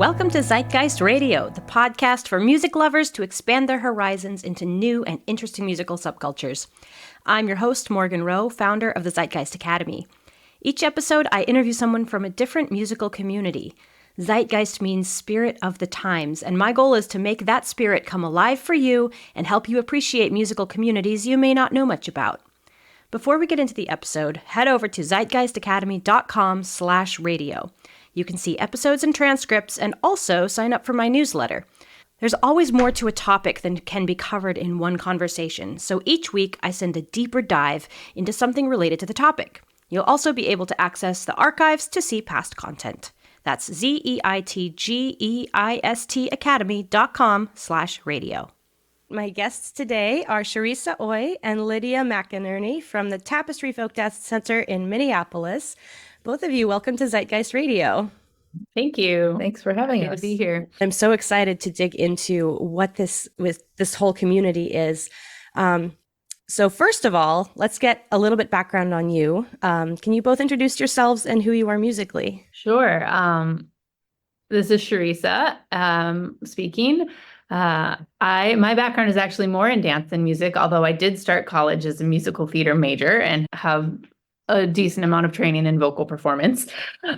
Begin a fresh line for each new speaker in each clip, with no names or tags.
Welcome to Zeitgeist Radio, the podcast for music lovers to expand their horizons into new and interesting musical subcultures. I'm your host, Morgan Rowe, founder of the Zeitgeist Academy. Each episode, I interview someone from a different musical community. Zeitgeist means spirit of the times, and my goal is to make that spirit come alive for you and help you appreciate musical communities you may not know much about. Before we get into the episode, head over to zeitgeistacademy.com/radio. You can see episodes and transcripts and also sign up for my newsletter. There's always more to a topic than can be covered in one conversation, so each week I send a deeper dive into something related to the topic. You'll also be able to access the archives to see past content. That's zeitgeist academy.com/radio. My guests today are Sharisa and Lydia McAnerney from the Tapestry Folk Dance Center in Minneapolis. Both of you, welcome to Zeitgeist Radio.
Thank you.
Thanks for having us.
Good to be here.
I'm so excited to dig into what this whole community is. So first of all, let's get a little bit background on you. Can you both introduce yourselves and who you are musically?
Sure. This is Sharisa speaking. My background is actually more in dance than music, although I did start college as a musical theater major and have a decent amount of training in vocal performance.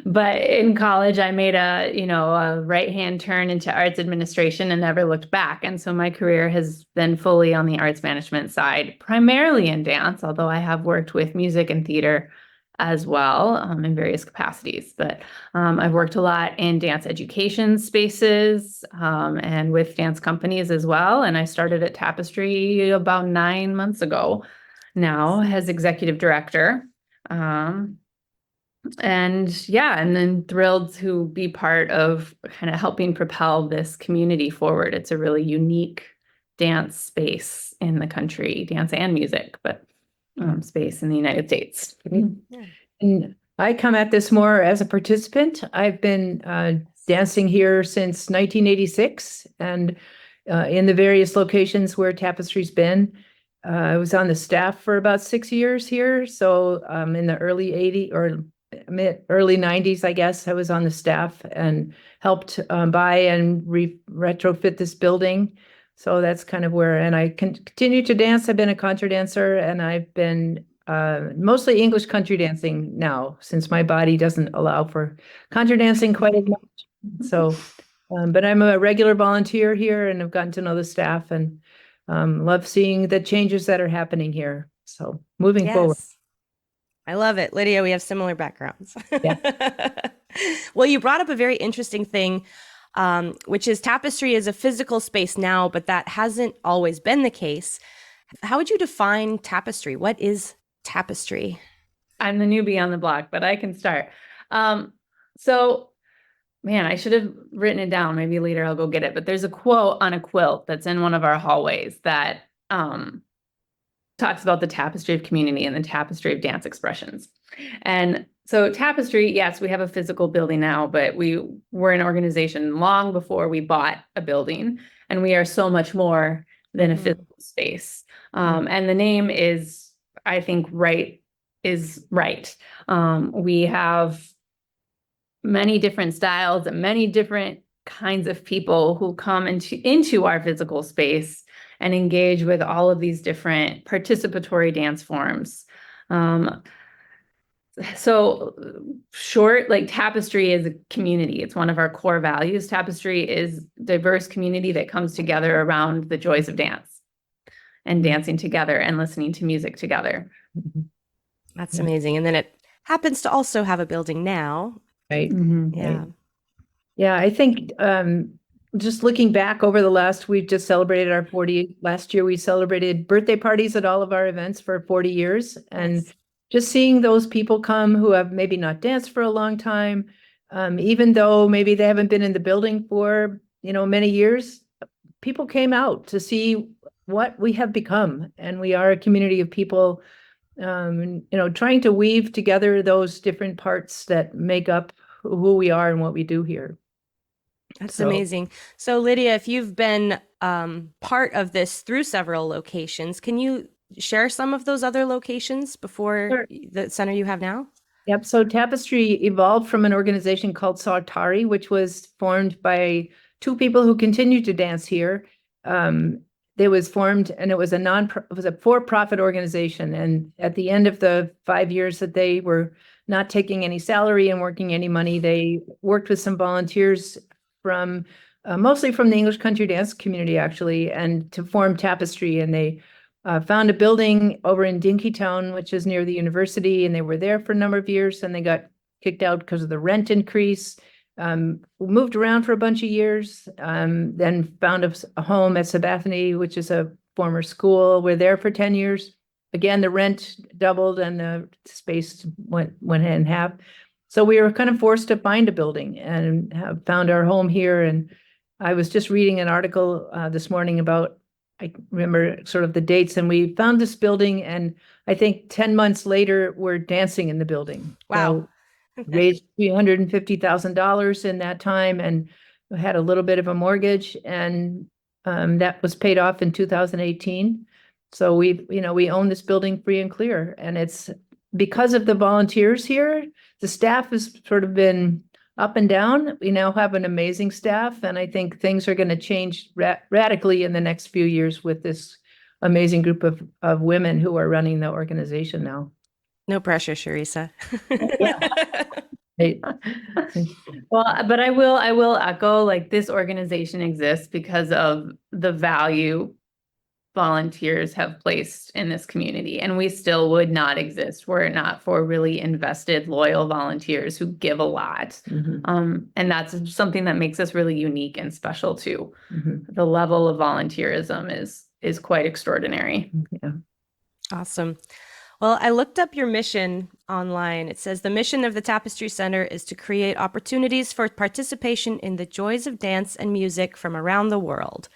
But in college, I made a right-hand turn into arts administration and never looked back. And so my career has been fully on the arts management side, primarily in dance, although I have worked with music and theater as well in various capacities. But I've worked a lot in dance education spaces and with dance companies as well. And I started at Tapestry about 9 months ago now as executive director. And then thrilled to be part of kind of helping propel this community forward. It's a really unique dance space in the country, dance and music, but space in the United States.
Yeah. And I come at this more as a participant. I've been dancing here since 1986 and in the various locations where Tapestry's been. I was on the staff for about 6 years here. So in the early 80s or early 90s, I guess, I was on the staff and helped buy and retrofit this building. So that's kind of where, and I continue to dance. I've been a contra dancer and I've been mostly English country dancing now since my body doesn't allow for contra dancing quite as much. So, but I'm a regular volunteer here and I've gotten to know the staff and love seeing the changes that are happening here. So moving forward.
I love it. Lydia, we have similar backgrounds.
Yeah.
Well, you brought up a very interesting thing, which is Tapestry is a physical space now, but that hasn't always been the case. How would you define Tapestry? What is Tapestry?
I'm the newbie on the block, but I can start. Man, I should have written it down. Maybe later I'll go get it. But there's a quote on a quilt that's in one of our hallways that talks about the tapestry of community and the tapestry of dance expressions. And so Tapestry, yes, we have a physical building now, but we were an organization long before we bought a building. And we are so much more than a physical space. And the name is, I think, right is right. We have many different styles and many different kinds of people who come into our physical space and engage with all of these different participatory dance forms. So short, like Tapestry is a community. It's one of our core values. Tapestry is diverse community that comes together around the joys of dance and dancing together and listening to music together.
That's amazing. And then it happens to also have a building now.
Right.
Yeah.
Right. Yeah. I think just looking back over we've just celebrated our 40. Last year, we celebrated birthday parties at all of our events for 40 years. And just seeing those people come who have maybe not danced for a long time, even though maybe they haven't been in the building for, many years, people came out to see what we have become. And we are a community of people trying to weave together those different parts that make up who we are and what we do here.
That's amazing. So Lydia, if you've been part of this through several locations, can you share some of those other locations before the center you have now?
Yep. So Tapestry evolved from an organization called Sartari, which was formed by two people who continue to dance here. It was formed, and it was a for-profit organization. And at the end of the 5 years that they were not taking any salary and working any money, they worked with some volunteers from mostly from the English country dance community, actually, and to form Tapestry. And they found a building over in Dinkytown, which is near the university, and they were there for a number of years, and they got kicked out because of the rent increase. Moved around for a bunch of years, then found a home at Sabathani, which is a former school. We're there for 10 years. Again, the rent doubled and the space went in half. So we were kind of forced to find a building and have found our home here. And I was just reading an article this morning about, I remember sort of the dates, and we found this building, and I think 10 months later, we're dancing in the building.
Wow.
So raised $350,000 in that time, and had a little bit of a mortgage, and that was paid off in 2018. So we own this building free and clear, and it's because of the volunteers here. The staff has sort of been up and down. We now have an amazing staff, and I think things are going to change radically in the next few years with this amazing group of women who are running the organization now.
No pressure, Sharisa.
Well, but I will echo, like, this organization exists because of the value volunteers have placed in this community, and we still would not exist were it not for really invested, loyal volunteers who give a lot. And that's something that makes us really unique and special too. The level of volunteerism is quite extraordinary.
Yeah.
Awesome. Well, I looked up your mission online. It says the mission of the Tapestry Center is to create opportunities for participation in the joys of dance and music from around the world.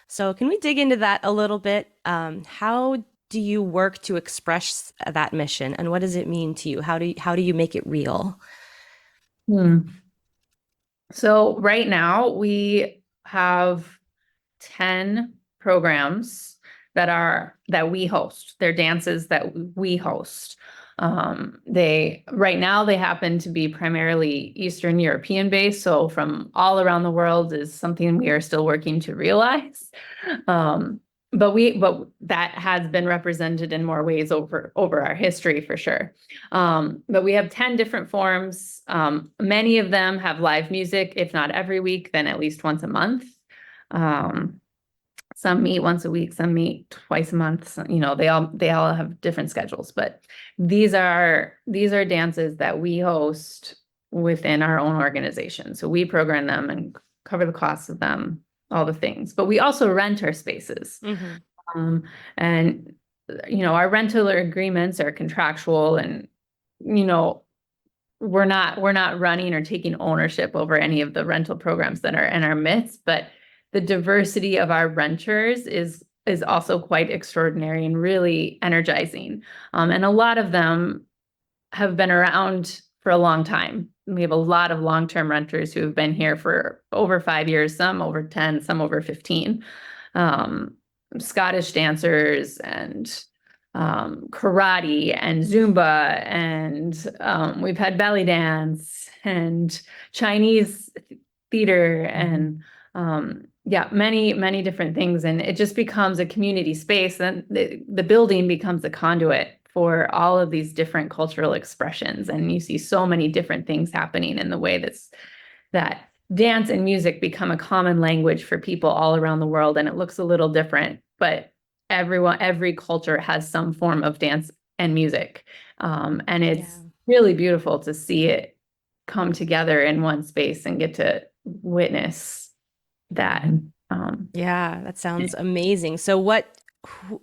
So can we dig into that a little bit? How do you work to express that mission, and what does it mean to you? How do you make it real?
So right now we have 10 programs that we host. They're dances that we host. Right now they happen to be primarily Eastern European based. So from all around the world is something we are still working to realize. But that has been represented in more ways over our history for sure. But we have 10 different forms. Many of them have live music, if not every week, then at least once a month. Some meet once a week, some meet twice a month. They all have different schedules, but these are dances that we host within our own organization. So we program them and cover the costs of them, all the things. But we also rent our spaces. And our rental agreements are contractual, and we're not running or taking ownership over any of the rental programs that are in our midst, but the diversity of our renters is also quite extraordinary and really energizing. And a lot of them have been around for a long time. We have a lot of long-term renters who have been here for over 5 years, some over 10, some over 15. Scottish dancers and karate and Zumba, and we've had belly dance and Chinese theater and many different things. And it just becomes a community space, and the building becomes a conduit for all of these different cultural expressions. And you see so many different things happening in the way that dance and music become a common language for people all around the world. And it looks a little different, but every culture has some form of dance and music. And it's really beautiful to see it come together in one space and get to witness that.
That sounds amazing. So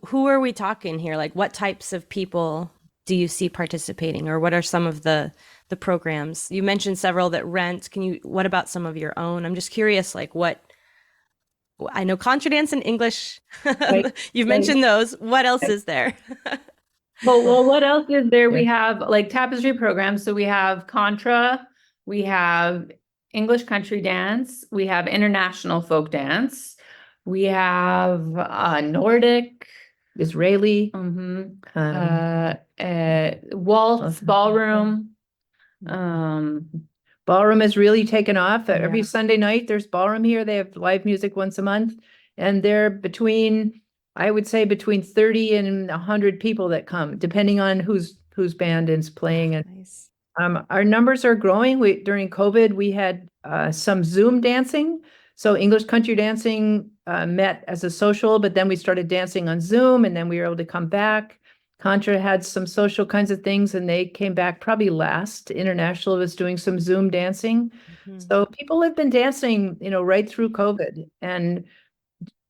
who are we talking here? Like, what types of people do you see participating, or what are some of the programs? You mentioned several that rent. What about some of your own? I'm just curious, like, what, I know contra dance and English. Right. You've mentioned those. What else is there?
Well, what else is there? We have like Tapestry programs. So we have contra, we have English country dance, we have international folk dance, we have Nordic,
Israeli,
waltz, ballroom,
Ballroom has really taken off. Every
Yeah.
Sunday night, there's ballroom here. They have live music once a month. And they're I would say between 30 and 100 people that come, depending on whose band is playing. And
Nice.
our numbers are growing. During COVID, we had some Zoom dancing. So English country dancing met as a social, but then we started dancing on Zoom, and then we were able to come back. Contra had some social kinds of things, and they came back probably last. International was doing some Zoom dancing. So people have been dancing, right through COVID. And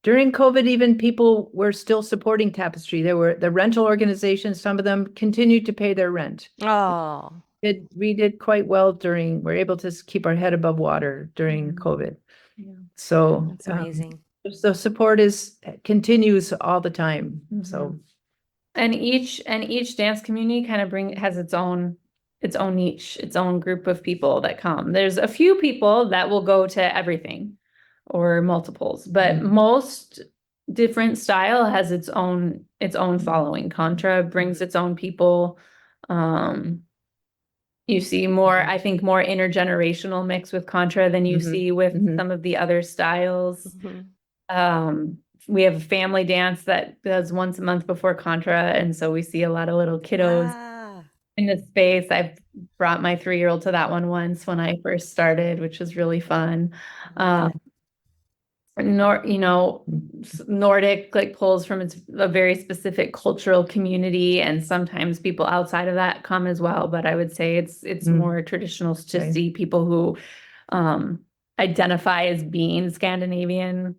during COVID, even people were still supporting Tapestry. There were the rental organizations, some of them continued to pay their rent.
Oh,
We did quite well we're able to keep our head above water during COVID.
Yeah.
So
that's amazing.
the support continues all the time. So
And each dance community kind of has its own niche, its own group of people that come. There's a few people that will go to everything or multiples, but most different style has its own following. Contra brings its own people. You see more, I think, more intergenerational mix with Contra than you see with some of the other styles. We have a family dance that does once a month before Contra, and so we see a lot of little kiddos in the space. I've brought my 3-year-old to that one once when I first started, which was really fun. Nordic pulls from a very specific cultural community, and sometimes people outside of that come as well. But I would say it's more traditional to see people who identify as being Scandinavian.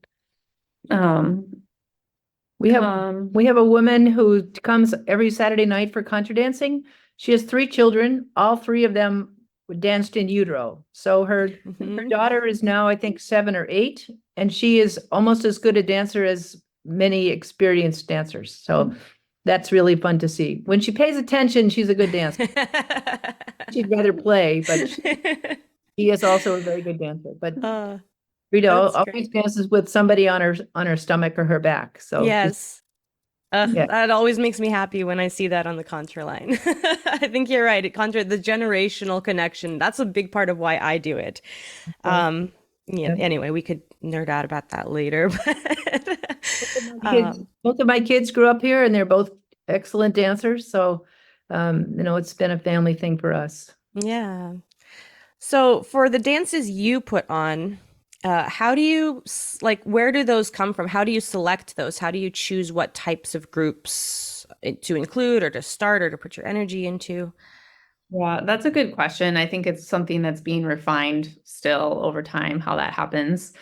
we have a woman who comes every Saturday night for contra dancing. She has 3 children. All 3 of them danced in utero. So her daughter is now, I think, 7 or 8, and she is almost as good a dancer as many experienced dancers. So that's really fun to see. When she pays attention, she's a good dancer. She'd rather play, but she is also a very good dancer. But Rita always dances with somebody on her stomach or her back. So
yes. That always makes me happy when I see that on the contra line. I think you're right. The generational connection, that's a big part of why I do it. Anyway, we could nerd out about that later.
Both of my kids grew up here, and they're both excellent dancers. So, it's been a family thing for us.
Yeah. So for the dances you put on, how do you, where do those come from? How do you select those? How do you choose what types of groups to include or to start or to put your energy into?
Yeah, that's a good question. I think it's something that's being refined still over time, how that happens.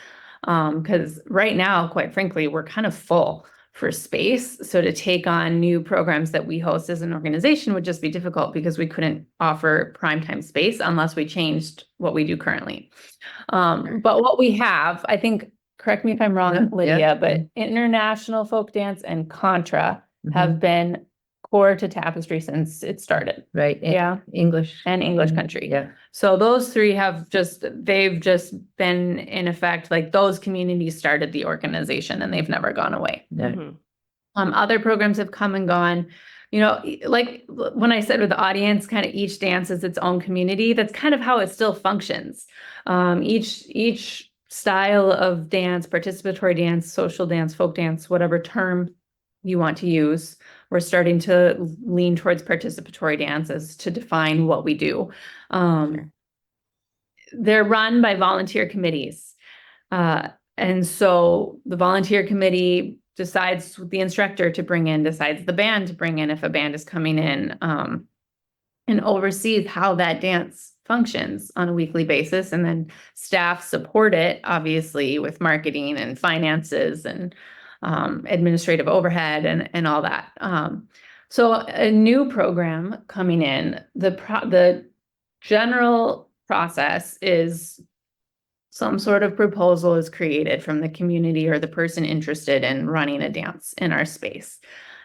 Because right now, quite frankly, we're kind of full for space. So to take on new programs that we host as an organization would just be difficult because we couldn't offer primetime space unless we changed what we do currently. But what we have, I think, correct me if I'm wrong, Lydia, but international folk dance and Contra have been core to Tapestry since it started.
Right.
English country.
Yeah.
So those 3 they've just been in effect, those communities started the organization and they've never gone away. Other programs have come and gone. When I said with the audience, kind of each dance is its own community, that's kind of how it still functions. Each style of dance, participatory dance, social dance, folk dance, whatever term you want to use, we're starting to lean towards participatory dances to define what we do. They're run by volunteer committees. And so the volunteer committee decides the instructor to bring in, decides the band to bring in if a band is coming in, and oversees how that dance functions on a weekly basis. And then staff support it, obviously, with marketing and finances and administrative overhead and all that. So a new program coming in, the general process is some sort of proposal is created from the community or the person interested in running a dance in our space.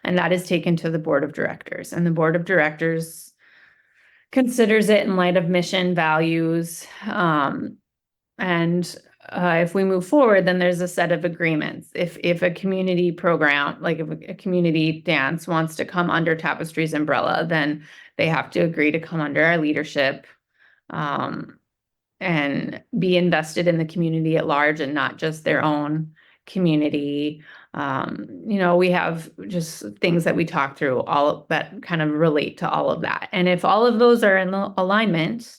And that is taken to the board of directors. And the board of directors considers it in light of mission, values, and if we move forward, then there's a set of agreements. If a community program, if a community dance wants to come under Tapestry's umbrella, then they have to agree to come under our leadership. and be invested in the community at large and not just their own community. We have just things that we talk through all that kind of relate to all of that. And if all of those are in alignment,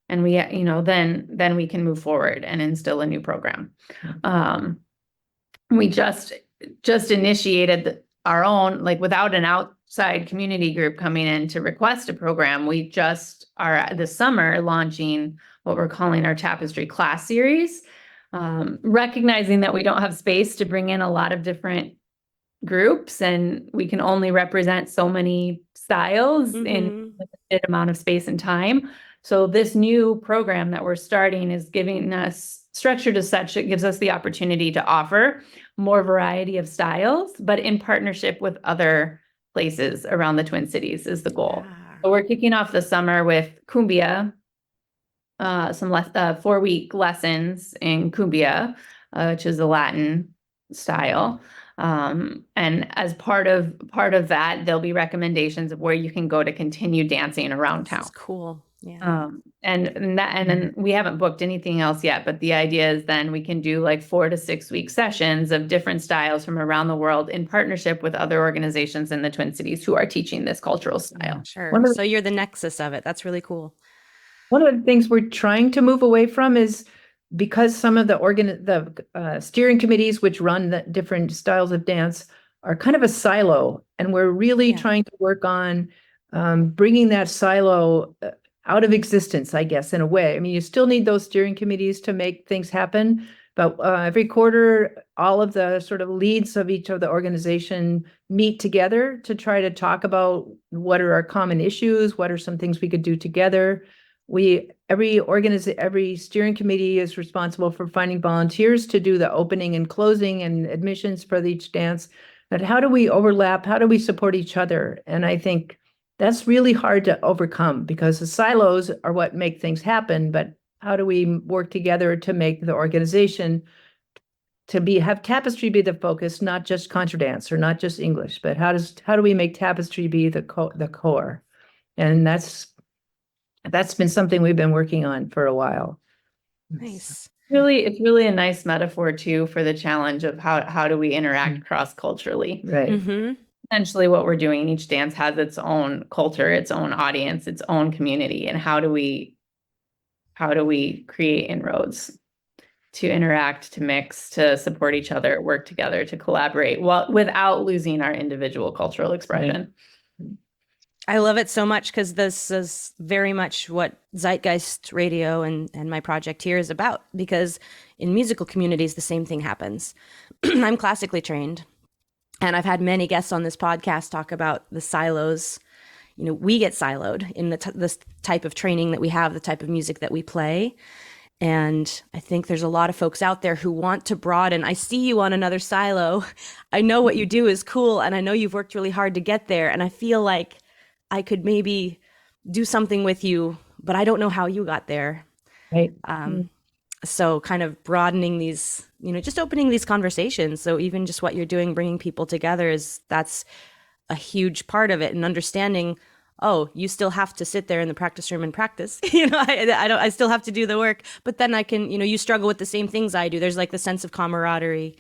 and we, then we can move forward and instill a new program. We just initiated our own, like without an outside community group coming in to request a program. We just are this summer launching what we're calling our Tapestry class series, recognizing that we don't have space to bring in a lot of different groups and we can only represent so many styles in a limited amount of space and time. So this new program that we're starting is giving us structured as such, it gives us the opportunity to offer more variety of styles, but in partnership with other places around the Twin Cities is the goal. So we're kicking off the summer with cumbia, some 4-week lessons in cumbia, which is a Latin style. And as part of that, there'll be recommendations of where you can go to continue dancing around town.
That's cool. Yeah.
And then we haven't booked anything else yet, but the idea is then we can do like 4 to 6 week sessions of different styles from around the world in partnership with other organizations in the Twin Cities who are teaching this cultural style.
Sure. So you're the nexus of it. That's really cool.
One of the things we're trying to move away from is because some of the steering committees, which run the different styles of dance, are kind of a silo, and we're really trying to work on bringing that silo out of existence, I guess, in a way. I mean, you still need those steering committees to make things happen, but every quarter, all of the sort of leads of each of the organization meet together to try to talk about what are our common issues, what are some things we could do together. Every steering committee is responsible for finding volunteers to do the opening and closing and admissions for each dance. But how do we overlap? How do we support each other? And I think that's really hard to overcome because the silos are what make things happen. But how do we work together to make the organization have Tapestry be the focus, not just contra dance or not just English, but how do we make Tapestry be the core? And that's been something we've been working on for a while.
Nice.
It's really a nice metaphor too for the challenge of how do we interact cross-culturally.
Right.
Essentially what we're doing, each dance has its own culture, its own audience, its own community. And how do we create inroads to interact, to mix, to support each other, work together, to collaborate without losing our individual cultural expression.
Right.
I love it so much because this is very much what Zeitgeist Radio and my project here is about, because in musical communities, the same thing happens. I'm classically trained, and I've had many guests on this podcast talk about the silos. We get siloed in this type of training that we have, the type of music that we play. And I think there's a lot of folks out there who want to broaden. I see you on another silo. I know what you do is cool, and I know you've worked really hard to get there. And I feel like I could maybe do something with you, but I don't know how you got there.
Right.
So kind of broadening these, just opening these conversations. So even just what you're doing, bringing people together, that's a huge part of it, and understanding, oh, you still have to sit there in the practice room and practice. I still have to do the work, but then I can, you struggle with the same things I do. There's like the sense of camaraderie.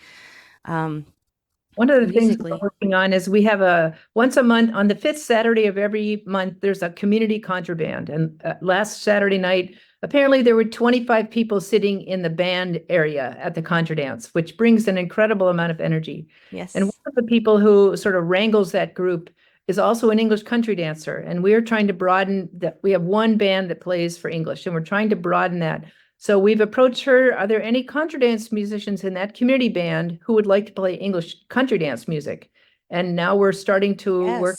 One of the things we're working on is we have once a month, on the 5th Saturday of every month, there's a community contraband. And last Saturday night, apparently there were 25 people sitting in the band area at the contra dance, which brings an incredible amount of energy.
Yes.
And one of the people who sort of wrangles that group is also an English country dancer. And we are trying to broaden that. We have one band that plays for English, and we're trying to broaden that. So we've approached her. Are there any contra dance musicians in that community band who would like to play English country dance music? And now we're starting to work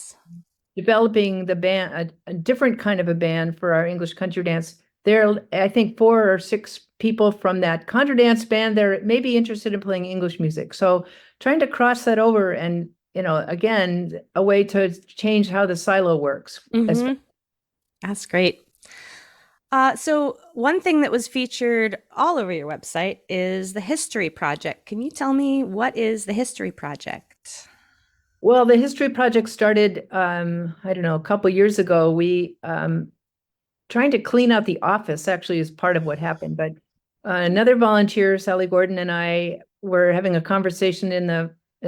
developing the band, a different kind of a band for our English country dance. There are, I think, 4 or 6 people from that contra dance band that may be interested in playing English music. So trying to cross that over and, again, a way to change how the silo works.
Mm-hmm. That's great. So one thing that was featured all over your website is the History Project. Can you tell me what is the History Project?
Well, the History Project started, a couple years ago. We trying to clean out the office actually is part of what happened. But another volunteer, Sally Gordon, and I were having a conversation in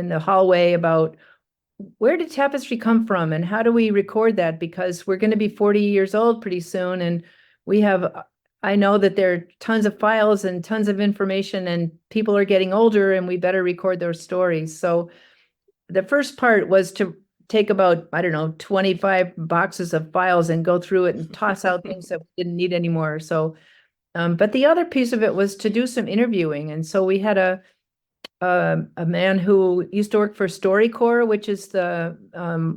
the hallway about where did tapestry come from and how do we record that? Because we're going to be 40 years old pretty soon. And I know that there are tons of files and tons of information and people are getting older and we better record those stories. So the first part was to take about, 25 boxes of files and go through it and toss out things that we didn't need anymore. So, but the other piece of it was to do some interviewing. And so we had a man who used to work for StoryCorps, which is the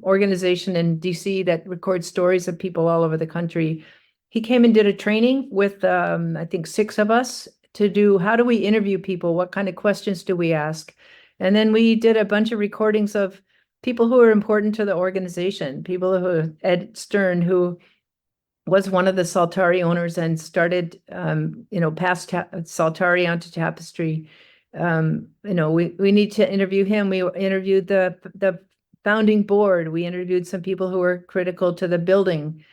organization in DC that records stories of people all over the country. He came and did a training with, I think, 6 of us to do, how do we interview people? What kind of questions do we ask? And then we did a bunch of recordings of people who are important to the organization, people who, Ed Stern, who was one of the Saltari owners and started, passed Saltari onto Tapestry. We need to interview him. We interviewed the founding board. We interviewed some people who were critical to the building.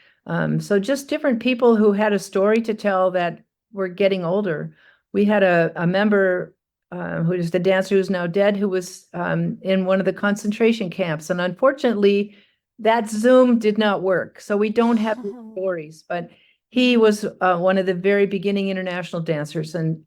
So just different people who had a story to tell that were getting older. We had a member who is the dancer who's now dead, who was in one of the concentration camps. And unfortunately, that Zoom did not work. So we don't have stories, but he was one of the very beginning international dancers. And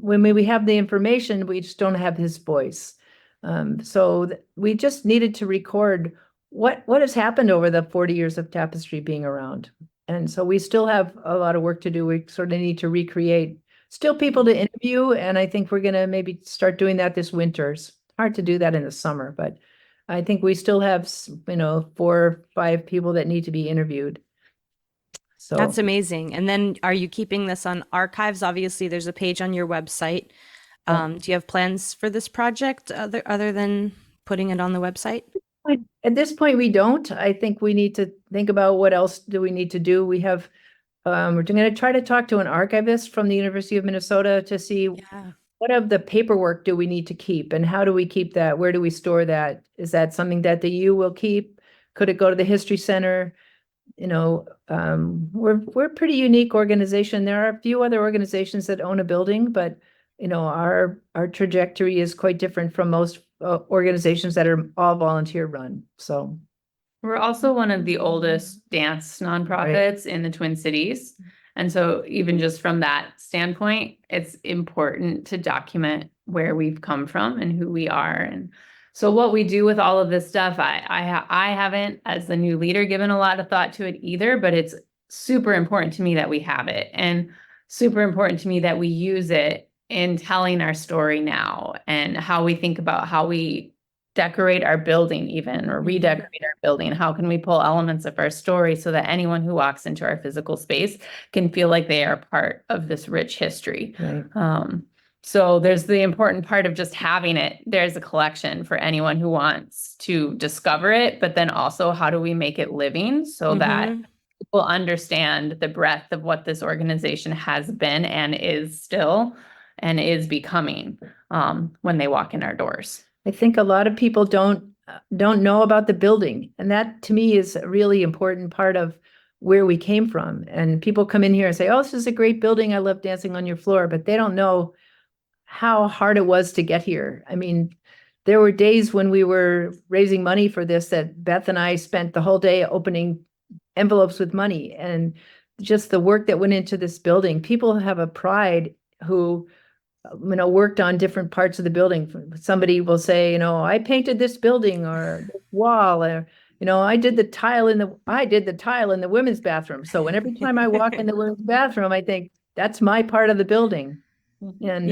when we have the information, we just don't have his voice. We just needed to record what has happened over the 40 years of Tapestry being around. And so we still have a lot of work to do. We sort of need to recreate still people to interview. And I think we're going to maybe start doing that this winter. It's hard to do that in the summer, but I think we still have, 4 or 5 people that need to be interviewed. So
that's amazing. And then are you keeping this on archives? Obviously, there's a page on your website. Do you have plans for this project other than putting it on the website?
At this point, we don't. I think we need to think about what else do we need to do. We have, we're going to try to talk to an archivist from the University of Minnesota to see what of the paperwork do we need to keep and how do we keep that? Where do we store that? Is that something that the U will keep? Could it go to the History Center? We're a pretty unique organization. There are a few other organizations that own a building, but our trajectory is quite different from most organizations that are all volunteer run. So
we're also one of the oldest dance nonprofits in the Twin Cities. And so even just from that standpoint, it's important to document where we've come from and who we are. And so what we do with all of this stuff, I haven't, as the new leader, given a lot of thought to it either, but it's super important to me that we have it and super important to me that we use it in telling our story now and how we think about how we decorate our building even or redecorate our building. How can we pull elements of our story so that anyone who walks into our physical space can feel like they are part of this rich history?
Right.
So there's the important part of just having it. There's a collection for anyone who wants to discover it, but then also how do we make it living so that people understand the breadth of what this organization has been and is still and is becoming when they walk in our doors.
I think a lot of people don't know about the building. And that to me is a really important part of where we came from. And people come in here and say, oh, this is a great building. I love dancing on your floor, but they don't know how hard it was to get here. I mean, there were days when we were raising money for this that Beth and I spent the whole day opening envelopes with money and just the work that went into this building. People have a pride who, worked on different parts of the building. Somebody will say, I painted this building or this wall, or, I did the tile in the women's bathroom. So every time I walk in the women's bathroom, I think that's my part of the building. And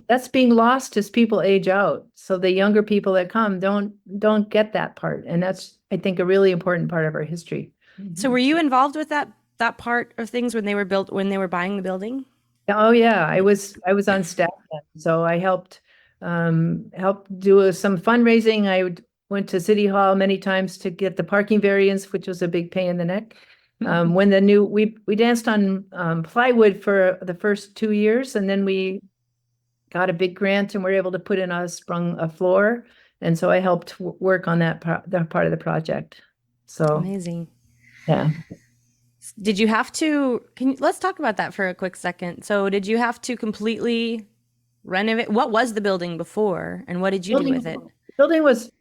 that's being lost as people age out. So the younger people that come don't get that part. And that's, I think, a really important part of our history.
So were you involved with that part of things when they were buying the building?
Oh yeah, I was on staff then. So I helped do some fundraising. I went to City Hall many times to get the parking variance, which was a big pain in the neck. When we danced on plywood for the first 2 years, and then we got a big grant and were able to put in a floor. And so I helped work on that part of the project. So
amazing.
Yeah.
Did you have to, let's talk about that for a quick second. So did you have to completely renovate? What was the building before and what did you do with it?
Building was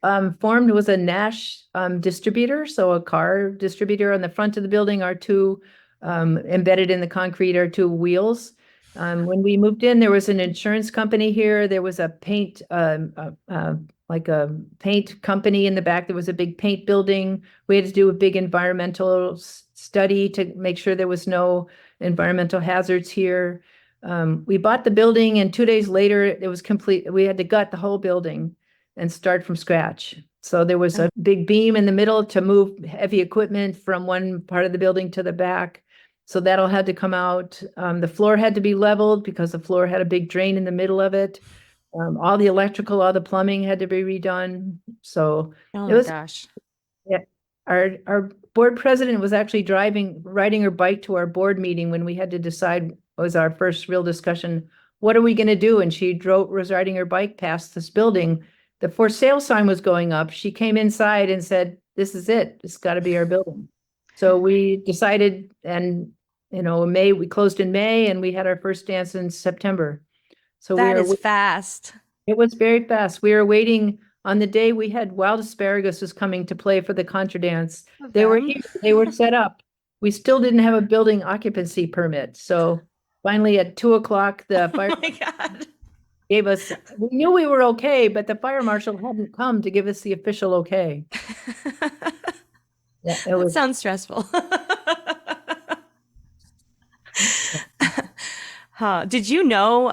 formed, was a Nash distributor, so a car distributor. On the front of the building are two embedded in the concrete are two wheels. When we moved in, there was an insurance company here. There was a paint, like a paint company in the back. There was a big paint building. We had to do a big environmental study to make sure there was no environmental hazards here. We bought the building, and 2 days later, it was complete. We had to gut the whole building and start from scratch. So there was a big beam in the middle to move heavy equipment from one part of the building to the back. So that all had to come out. The floor had to be leveled because the floor had a big drain in the middle of it. All the electrical, all the plumbing had to be redone. So
Oh
it was,
gosh.
yeah. Our board president was actually riding her bike to our board meeting when we had to decide, was our first real discussion, what are we going to do? And she was riding her bike past this building. The for sale sign was going up. She came inside and said, this is it. It's got to be our building. So we decided, and May, we closed in May and we had our first dance in September. So
that is fast.
It was very fast. We were waiting on the day we had Wild Asparagus was coming to play for the contra dance. They were here, they were set up. We still didn't have a building occupancy permit. So finally at 2:00, the fire gave us, we knew we were okay, but the fire marshal hadn't come to give us the official okay.
Yeah, it sounds stressful. Huh. Did you know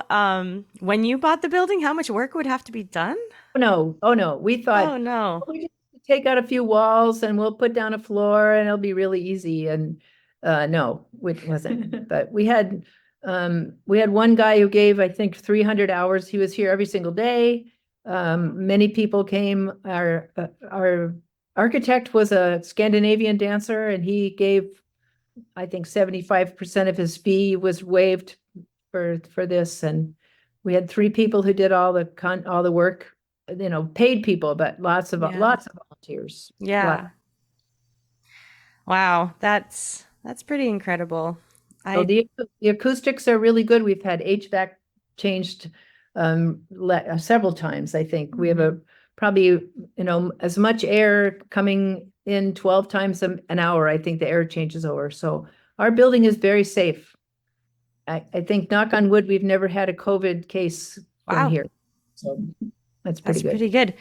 when you bought the building how much work would have to be done?
No. Oh no. We thought,
oh no,
we just take out a few walls and we'll put down a floor and it'll be really easy. And no, it wasn't. But we had one guy who gave, I think, 300 hours. He was here every single day. Many people came. Our architect was a Scandinavian dancer, and he gave, I think, 75% of his fee was waived for this. And we had 3 people who did all the work, paid people, but lots of volunteers.
Yeah. Wow, that's pretty incredible.
So the acoustics are really good. We've had HVAC changed several times. I think we have probably as much air coming in 12 times an hour. I think the air changes over. So our building is very safe. I think, knock on wood, we've never had a COVID case in here. So that's pretty good.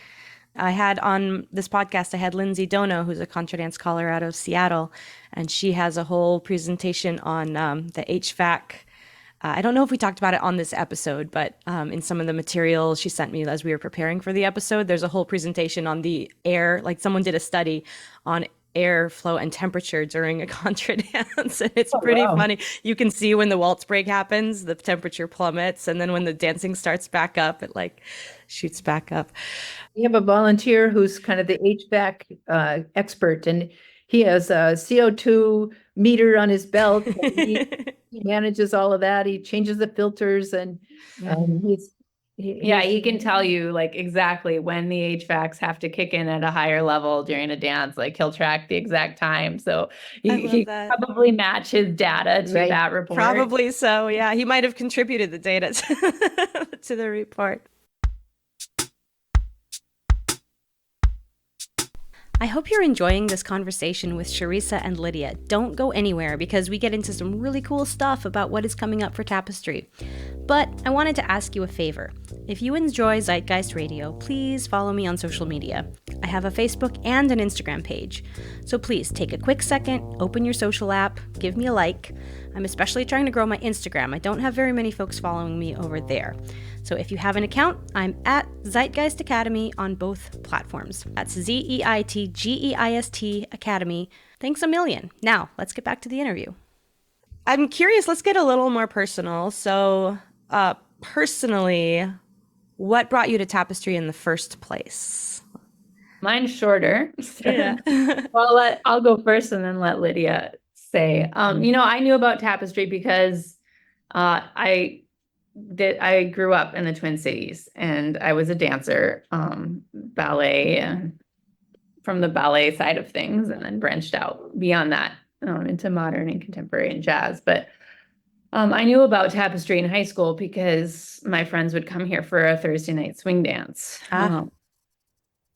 I had on this podcast, I had Lindsay Dono, who's a contra dance caller out of Seattle, and she has a whole presentation on the HVAC. I don't know if we talked about it on this episode, but in some of the materials she sent me as we were preparing for the episode, there's a whole presentation on the air, like someone did a study on airflow and temperature during a contra dance. And it's pretty funny. You can see when the waltz break happens, the temperature plummets. And then when the dancing starts back up, it like shoots back up.
We have a volunteer who's kind of the HVAC expert, and he has a CO2 meter on his belt. He manages all of that. He changes the filters, and
he can tell you like exactly when the HVACs have to kick in at a higher level during a dance. Like he'll track the exact time. So he probably match his data to that report.
Probably so. Yeah. He might have contributed the data to the report. I hope you're enjoying this conversation with Sharisa and Lydia. Don't go anywhere because we get into some really cool stuff about what is coming up for Tapestry. But I wanted to ask you a favor. If you enjoy Zeitgeist Radio, please follow me on social media. I have a Facebook and an Instagram page. So please take a quick second, open your social app, give me a like. I'm especially trying to grow my Instagram. I don't have very many folks following me over there. So if you have an account, I'm at Zeitgeist Academy on both platforms. That's ZEITGEIST Academy. Thanks a million. Now, let's get back to the interview. I'm curious, let's get a little more personal. So, personally, what brought you to Tapestry in the first place?
Mine's shorter.
Yeah.
Well, I'll go first and then let Lydia say. I knew about Tapestry because I grew up in the Twin Cities and I was a dancer, ballet, from the ballet side of things, and then branched out beyond that into modern and contemporary and jazz. But I knew about Tapestry in high school because my friends would come here for a Thursday night swing dance. And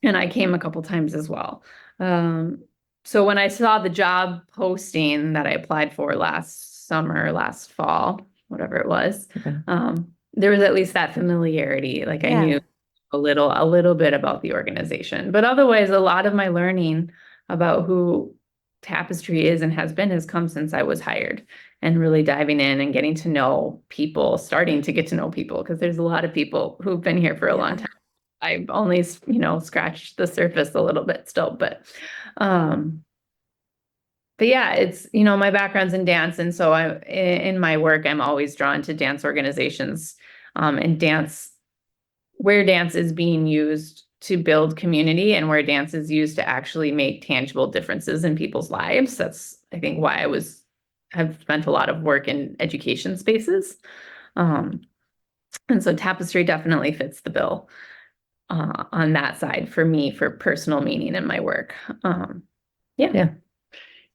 I came a couple times as well. So when I saw the job posting that I applied for last summer, last fall, whatever it was, there was at least that familiarity. Like I knew a little bit about the organization, but otherwise, a lot of my learning about who Tapestry is and has been has come since I was hired, and really diving in and getting to know people, starting to get to know people, because there's a lot of people who've been here for a long time. I've only, scratched the surface a little bit still, but yeah, it's, my background's in dance. And so in my work, I'm always drawn to dance organizations, and where dance is being used to build community and where dance is used to actually make tangible differences in people's lives. That's, I think, why have spent a lot of work in education spaces. And so Tapestry definitely fits the bill on that side for me, for personal meaning in my work.
And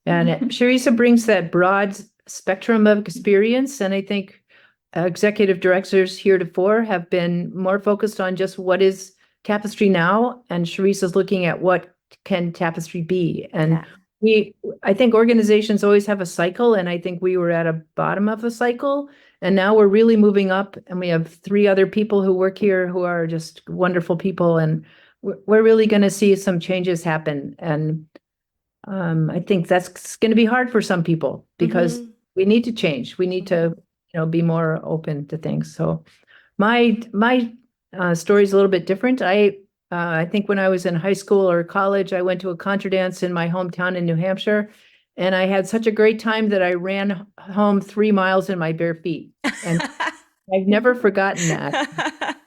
Sharisa brings that broad spectrum of experience. And I think executive directors heretofore have been more focused on just what is Tapestry now. And Sharisa's looking at what can Tapestry be. And I think organizations always have a cycle. And I think we were at a bottom of the cycle. And now we're really moving up. And we have 3 other people who work here who are just wonderful people. And we're really going to see some changes happen. And I think that's going to be hard for some people because we need to change. We need to, be more open to things. So my story is a little bit different. I think when I was in high school or college, I went to a contra dance in my hometown in New Hampshire, and I had such a great time that I ran home 3 miles in my bare feet. And I've never forgotten that.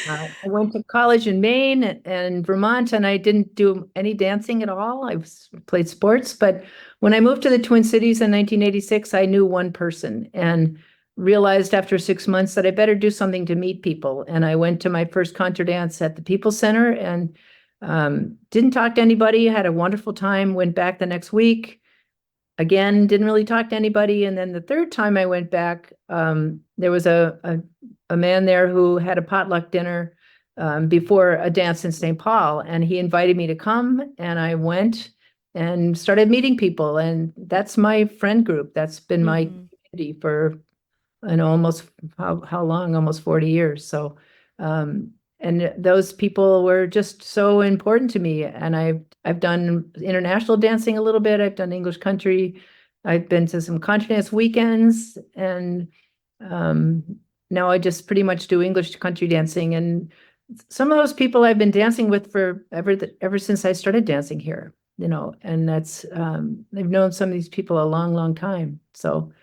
I went to college in Maine and Vermont, and I didn't do any dancing at all. I played sports, but when I moved to the Twin Cities in 1986, I knew one person and realized after 6 months that I better do something to meet people. And I went to my first contra dance at the People's Center and didn't talk to anybody, had a wonderful time, went back the next week. Again, didn't really talk to anybody. And then the third time I went back, there was a man there who had a potluck dinner before a dance in St. Paul, and he invited me to come, and I went and started meeting people. And that's my friend group. That's been my community for, almost how long? Almost 40 years. So, and those people were just so important to me. And I've done international dancing a little bit. I've done English country. I've been to some contra dance weekends, and now I just pretty much do English country dancing. And some of those people I've been dancing with for ever since I started dancing here, and that's, I've known some of these people a long, long time. So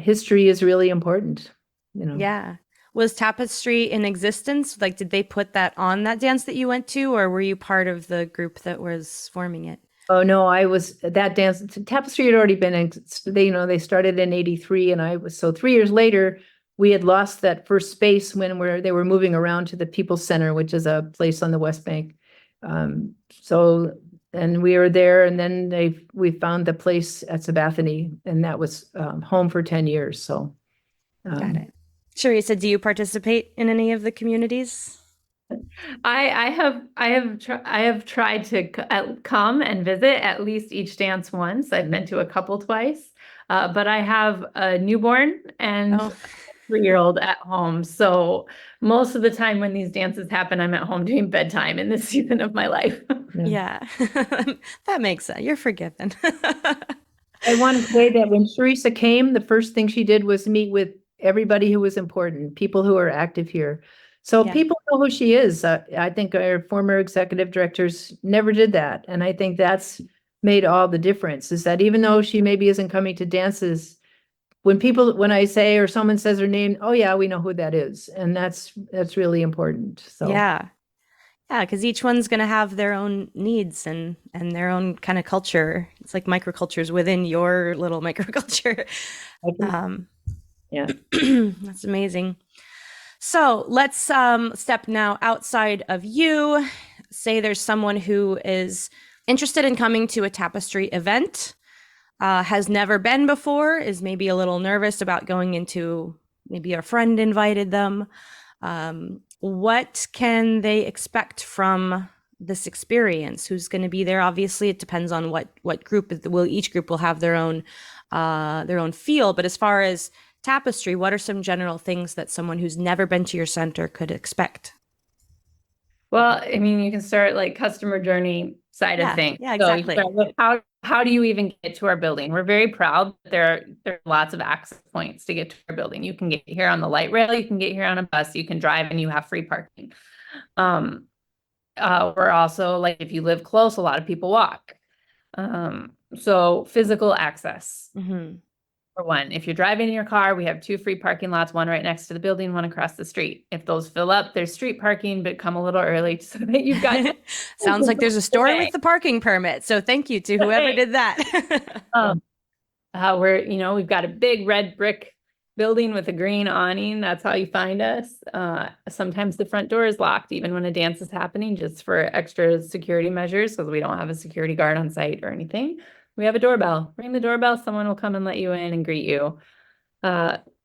history is really important,
Yeah. Was Tapestry in existence? Like, did they put that on that dance that you went to, or were you part of the group that was forming it?
Oh, no, I was that dance. Tapestry had already been, they started in 83, and so 3 years later, we had lost that first space when they were moving around to the People's Center, which is a place on the West Bank. And we were there, and then we found the place at Sabathani, and that was home for 10 years. So,
got it. Sharisa, do you participate in any of the communities?
I have tried to come and visit at least each dance once. I've been to a couple twice, but I have a newborn and 3-year-old at home. So most of the time when these dances happen, I'm at home doing bedtime in this season of my life.
Yeah, that makes sense. You're forgiven.
I want to say that when Sharisa came, the first thing she did was meet with everybody who was important, people who are active here. So people know who she is. I think our former executive directors never did that. And I think that's made all the difference, is that even though she maybe isn't coming to dances, when I say, or someone says her name, oh yeah, we know who that is. And that's really important. So
yeah, because each one's going to have their own needs and their own kind of culture. It's like microcultures within your little microculture. That's amazing. So let's step now outside of you. Say there's someone who is interested in coming to a Tapestry event. has never been before, is maybe a little nervous about going into, maybe a friend invited them. What can they expect from this experience? Who's going to be there? Obviously, it depends on what group will. Each group will have their own feel. But as far as Tapestry, what are some general things that someone who's never been to your center could expect?
Well, I mean, you can start like customer journey side of things.
Yeah, exactly.
So you start with how do you even get to our building? We're very proud that there are lots of access points to get to our building. You can get here on the light rail, you can get here on a bus, you can drive, and you have free parking. We're also, like, if you live close, a lot of people walk. So physical access.
Mm-hmm.
For one, if you're driving in your car, we have 2 free parking lots, one right next to the building, one across the street. If those fill up, there's street parking, but come a little early so that you've got.
Sounds like there's a story with the parking permit. So thank you to whoever did that.
We've got a big red brick building with a green awning. That's how you find us. Sometimes the front door is locked, even when a dance is happening, just for extra security measures, because we don't have a security guard on site or anything. We have a doorbell. Ring the doorbell, someone will come and let you in and greet you.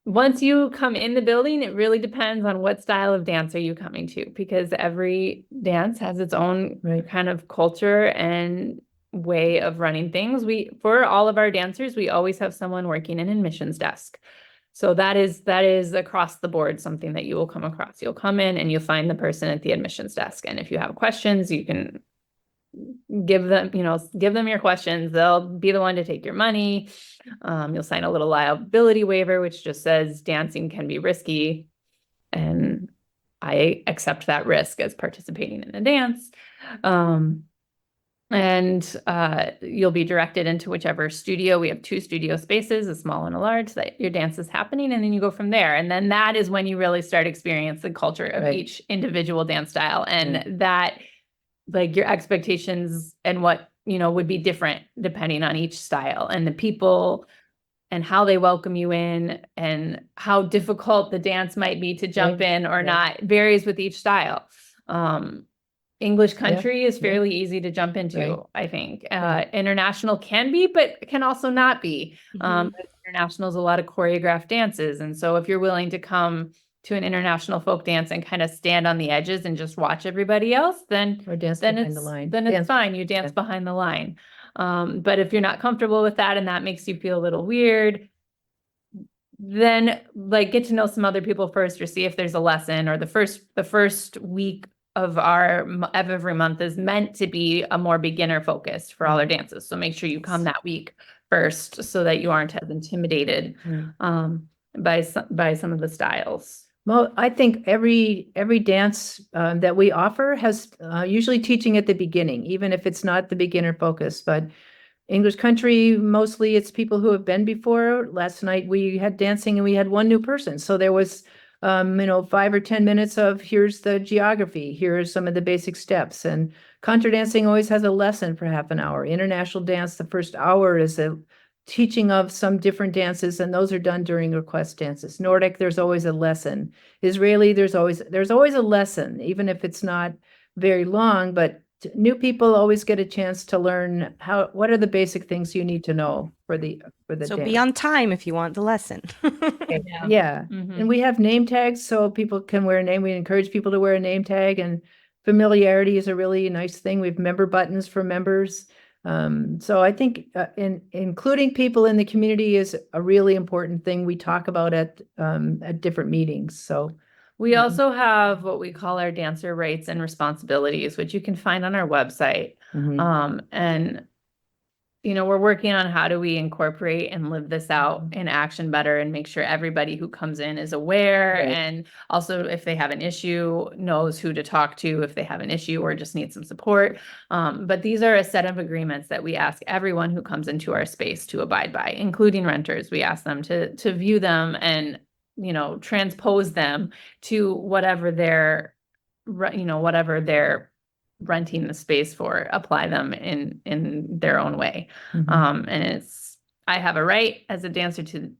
Once you come in the building, it really depends on what style of dance are you coming to, because every dance has its own kind of culture and way of running things. For all of our dancers, we always have someone working an admissions desk. So that is across the board something that you will come across. You'll come in and you'll find the person at the admissions desk. And if you have questions, you can give them your questions. They'll be the one to take your money. You'll sign a little liability waiver, which just says dancing can be risky. And I accept that risk as participating in a dance. You'll be directed into whichever studio. We have 2 studio spaces, a small and a large, so that your dance is happening, and then you go from there. And then that is when you really start experiencing the culture of each individual dance style. And that, like, your expectations and what, would be different depending on each style, and the people and how they welcome you in, and how difficult the dance might be to jump in or not varies with each style. English country is fairly easy to jump into, I think. International can be, but can also not be. International is a lot of choreographed dances. And so if you're willing to come to an international folk dance and kind of stand on the edges and just watch everybody else, then it's fine. You dance behind the line. But if you're not comfortable with that and that makes you feel a little weird, then get to know some other people first, or see if there's a lesson, or the first week of every month is meant to be a more beginner focused for all our dances. So make sure you come that week first, so that you aren't as intimidated by some of the styles.
Well, I think every dance that we offer has usually teaching at the beginning, even if it's not the beginner focus. But English country, mostly it's people who have been before. Last night we had dancing and we had one new person. So there was 5 or 10 minutes of, here's the geography, here are some of the basic steps. And contour dancing always has a lesson for half an hour. International dance, the first hour is a teaching of some different dances, and those are done during request dances. Nordic, there's always a lesson. Israeli, there's always a lesson, even if it's not very long, but new people always get a chance to learn what are the basic things you need to know for the
so
dance.
Be on time if you want the lesson.
And we have name tags so people can wear a name. We encourage people to wear a name tag, and familiarity is a really nice thing. We have member buttons for members. So I think including people in the community is a really important thing we talk about at different meetings. So
we also have what we call our dancer rights and responsibilities, which you can find on our website. And we're working on how do we incorporate and live this out in action better, and make sure everybody who comes in is aware, and also if they have an issue, knows who to talk to if they have an issue or just need some support. But these are a set of agreements that we ask everyone who comes into our space to abide by, including renters. We ask them to view them and transpose them to whatever they're renting the space for, apply them in their own way. And I have a right as a dancer to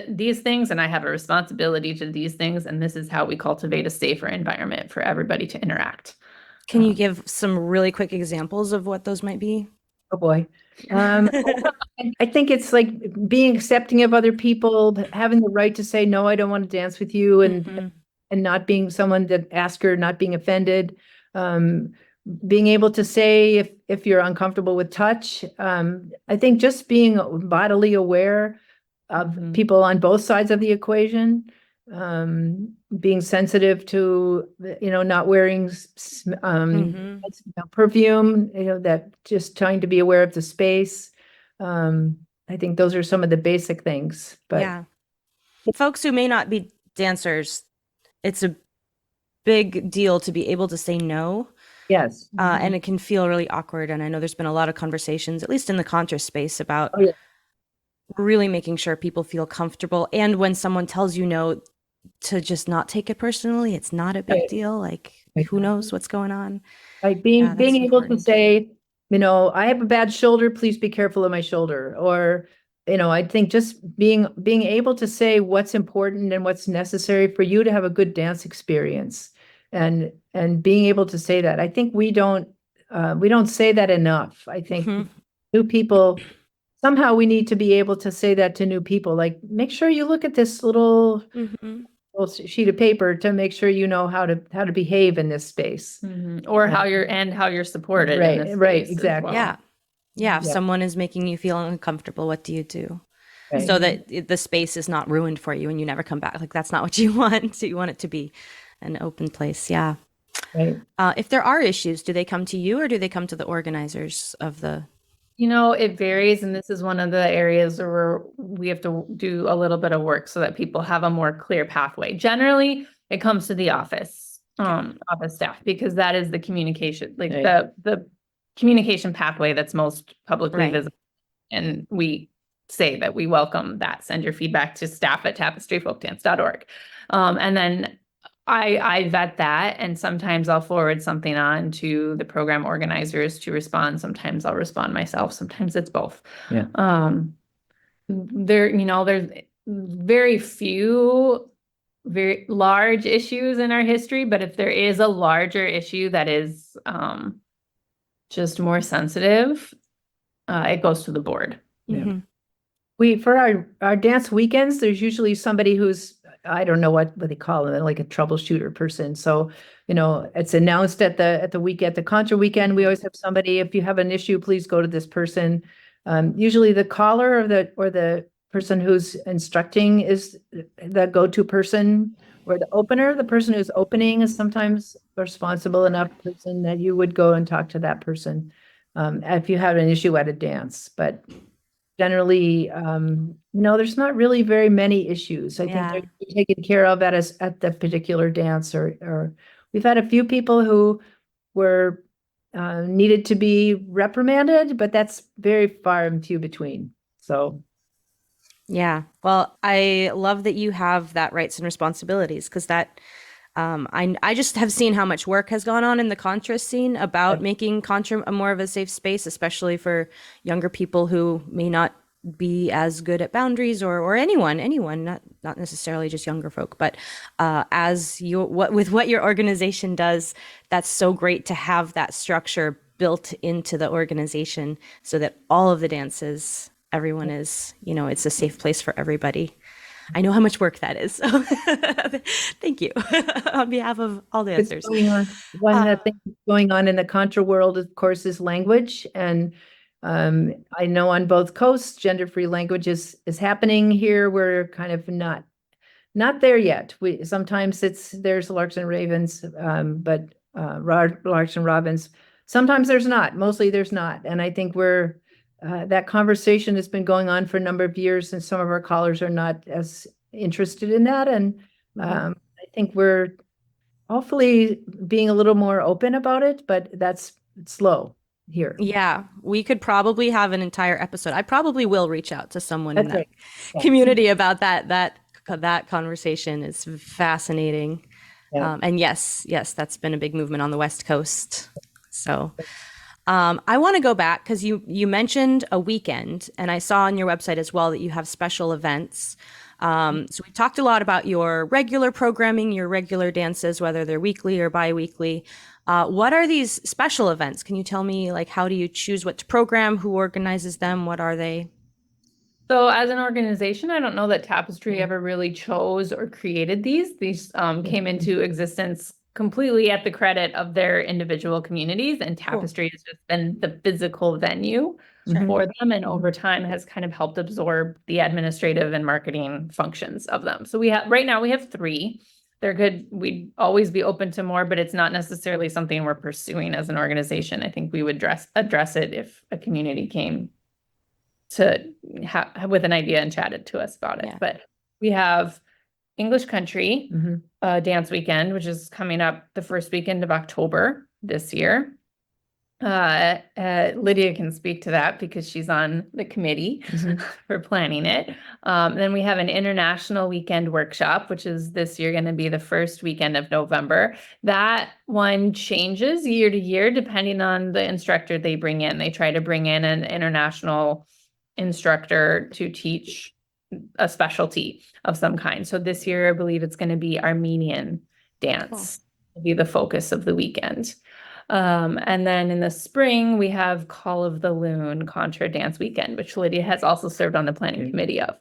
these things, and I have a responsibility to these things, and this is how we cultivate a safer environment for everybody to interact.
Can you give some really quick examples of what those might be?
Oh boy. I think it's like being accepting of other people, having the right to say, no, I don't want to dance with you, and not being someone that asks her, not being offended. Um, Being able to say if you're uncomfortable with touch. I think just being bodily aware of people on both sides of the equation. Being sensitive to, not wearing perfume, that just trying to be aware of the space. I think those are some of the basic things, but
Yeah. Folks who may not be dancers, it's a big deal to be able to say no.
yes.
And it can feel really awkward. And I know there's been a lot of conversations, at least in the contra space, about
Oh, yeah.
really making sure people feel comfortable. And when someone tells you no, to just not take it personally. It's not a big
Right.
deal. Like,
Right.
who knows what's going on?
Like
Yeah,
being
that's
able to
important.
say, I have a bad shoulder, please be careful of my shoulder. Or, I think just being able to say what's important and what's necessary for you to have a good dance experience. And being able to say that. I think we don't say that enough. I think new people, somehow we need to be able to say that to new people. Like, make sure you look at this little sheet of paper to make sure you know how to behave in this space.
Or how you're supported in this
Right,
space as
exactly.
well.
Yeah. If
Yeah.
someone is making you feel uncomfortable, what do you do?
Right.
So that the space is not ruined for you and you never come back. Like, that's not what you want. So you want it to be an open place. Yeah.
Right.
If there are issues, do they come to you or do they come to the organizers of the?
It varies, and this is one of the areas where we have to do a little bit of work so that people have a more clear pathway. Generally, it comes to the office staff, because that is the communication, like
Right.
the communication pathway that's most publicly
Right.
visible. And we say that we welcome that. Send your feedback to staff@tapestryfolkdance.org. And then I vet that, and sometimes I'll forward something on to the program organizers to respond. Sometimes I'll respond myself. Sometimes it's both.
Yeah.
There's very few very large issues in our history, but if there is a larger issue that is just more sensitive, it goes to the board.
Yeah. For our dance weekends, there's usually somebody who's, I don't know what they call it, like a troubleshooter person. So, it's announced at the contra weekend. We always have somebody, if you have an issue, please go to this person. Usually the caller or the person who's instructing is the go-to person, or the opener. The person who's opening is sometimes a responsible enough person that you would go and talk to that person if you have an issue at a dance. But generally, there's not really very many issues. I think they're taken care of at the particular dance, or we've had a few people who were needed to be reprimanded, but that's very far and few between. So.
Yeah. Well, I love that you have that rights and responsibilities, because that I just have seen how much work has gone on in the contra scene about making contra a more of a safe space, especially for younger people who may not be as good at boundaries, or anyone, not necessarily just younger folk, but with what your organization does, that's so great to have that structure built into the organization so that all of the dances, everyone is, it's a safe place for everybody. I know how much work that is. So thank you on behalf of all the dancers.
One thing going on in the contra world, of course, is language. And I know on both coasts, gender-free language is happening here. We're kind of not there yet. Sometimes there's larks and ravens, but larks and robins. Sometimes there's not. Mostly there's not. And I think that conversation has been going on for a number of years, and some of our callers are not as interested in that. And I think we're hopefully being a little more open about it, but that's slow here.
Yeah, we could probably have an entire episode. I probably will reach out to someone in that
Right.
community about that conversation. Is fascinating.
Yeah.
And yes, that's been a big movement on the West Coast. So I want to go back, because you mentioned a weekend, and I saw on your website as well that you have special events. So we talked a lot about your regular programming, your regular dances, whether they're weekly or bi-weekly. What are these special events? Can you tell me, like, how do you choose what to program? Who organizes them? What are they?
So as an organization, I don't know that Tapestry ever really chose or created these. These came into existence completely at the credit of their individual communities, and Tapestry has just been the physical venue for them, and over time has kind of helped absorb the administrative and marketing functions of them. So right now we have 3. They're good. We'd always be open to more, but it's not necessarily something we're pursuing as an organization. I think we would address it if a community came to with an idea and chatted to us about it.
Yeah.
But we have English Country Dance Weekend, which is coming up the first weekend of October this year. Lydia can speak to that because she's on the committee for planning it. Then we have an International Weekend Workshop, which is this year going to be the first weekend of November. That one changes year to year depending on the instructor they bring in. They try to bring in an international instructor to teach a specialty of some kind. So this year, I believe it's going to be Armenian dance will be the focus of the weekend. And then in the spring, we have Call of the Loon Contra Dance Weekend, which Lydia has also served on the planning committee of.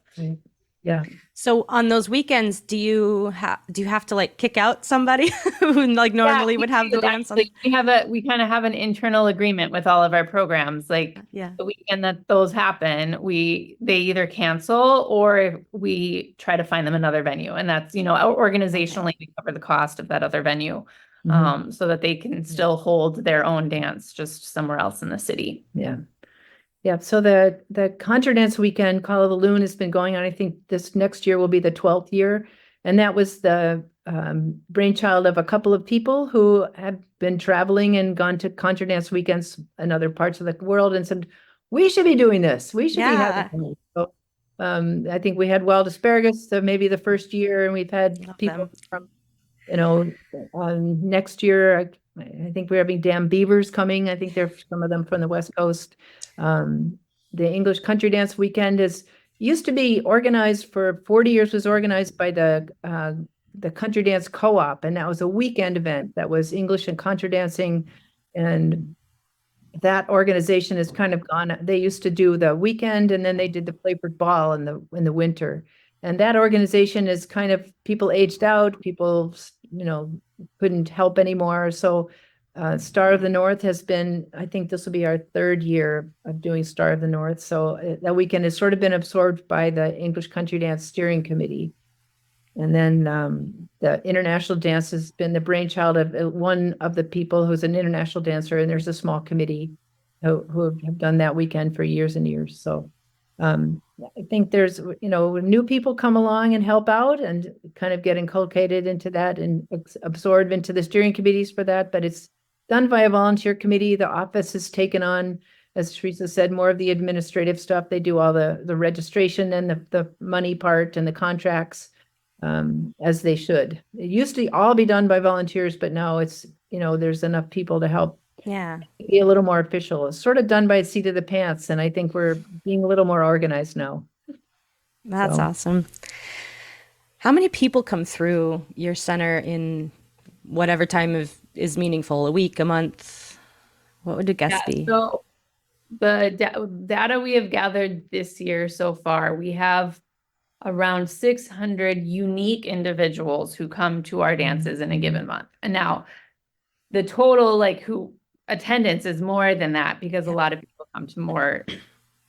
Yeah.
So on those weekends, do you have to like kick out somebody who like normally would have the dance on?
We kind of have an internal agreement with all of our programs. Like the weekend that those happen, they either cancel or we try to find them another venue. And that's, organizationally we cover the cost of that other venue. So that they can still hold their own dance just somewhere else in the city.
Yeah. Yeah. So the Contra Dance Weekend, Call of the Loon, has been going on. I think this next year will be the 12th year. And that was the brainchild of a couple of people who had been traveling and gone to Contra Dance weekends in other parts of the world and said, we should be doing this. We should be having this. So I think we had Wild Asparagus, maybe the first year, and we've had people from next year, I think we're having Damn Beavers coming. I think there's some of them from the West Coast. The English Country Dance Weekend used to be organized for 40 years, was organized by the Country Dance Co-op. And that was a weekend event that was English and contra dancing. And that organization has kind of gone, they used to do the weekend and then they did the flavored ball in the winter. And that organization is kind of, people aged out, people, couldn't help anymore. So Star of the North has been, I think this will be our 3rd year of doing Star of the North. So that weekend has sort of been absorbed by the English Country Dance Steering Committee. And then the international dance has been the brainchild of one of the people who's an international dancer. And there's a small committee who have done that weekend for years and years. So I think there's, new people come along and help out and kind of get inculcated into that and absorbed into the steering committees for that. But it's done by a volunteer committee. The office has taken on, as Sharisa said, more of the administrative stuff. They do all the registration and the money part and the contracts as they should. It used to all be done by volunteers, but now it's, there's enough people to help be a little more official. It's sort of done by the seat of the pants, and I think we're being a little more organized now.
That's awesome. How many people come through your center in whatever time is meaningful? A week, a month? What would a guess be?
So the data we have gathered this year so far, we have around 600 unique individuals who come to our dances in a given month. And now the total who attendance is more than that because a lot of people come to more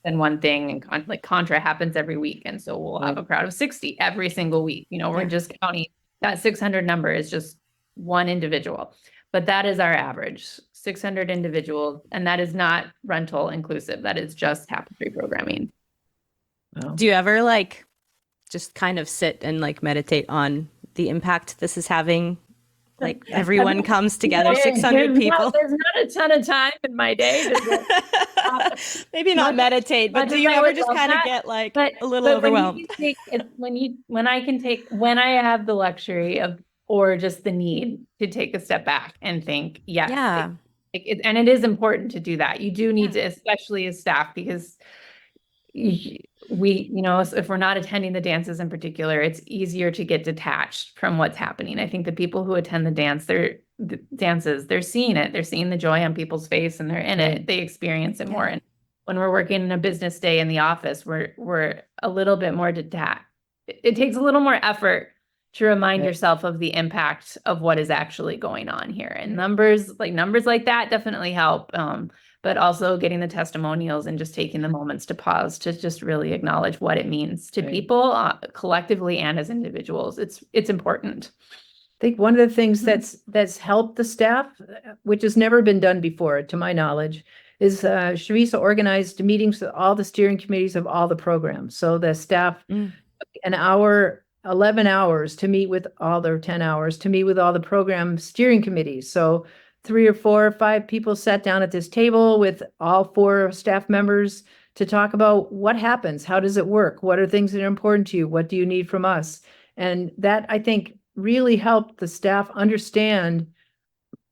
than one thing, and Contra happens every week, and so we'll have a crowd of 60 every single week. We're just counting that 600 number is just one individual, but that is our average, 600 individuals, and that is not rental inclusive. That is just Tapestry programming.
Wow.
Do you ever just kind of sit and meditate on the impact this is having? Everyone comes together, 600 people.
There's not a ton of time in my day.
Maybe not meditate, but do you ever just kind of get a little overwhelmed?
When I have the luxury or just the need to take a step back and think, and it is important to do that. You do need to, especially as staff, because if we're not attending the dances in particular, it's easier to get detached from what's happening. I think the people who attend the dances, they're seeing it. They're seeing the joy on people's face and they're in it. They experience it more. And when we're working in a business day in the office, we're a little bit more detached. It takes a little more effort to remind yourself of the impact of what is actually going on here. And numbers like that definitely help. But also getting the testimonials and just taking the moments to pause to just really acknowledge what it means to people collectively and as individuals. It's important.
I think one of the things that's helped the staff, which has never been done before, to my knowledge, is Sharisa organized meetings with all the steering committees of all the programs. So the staff, an hour, 11 hours to meet with all their 10 hours to meet with all the program steering committees. So 3 or 4 or 5 people sat down at this table with all 4 staff members to talk about what happens, how does it work, what are things that are important to you, what do you need from us? And that, I think, really helped the staff understand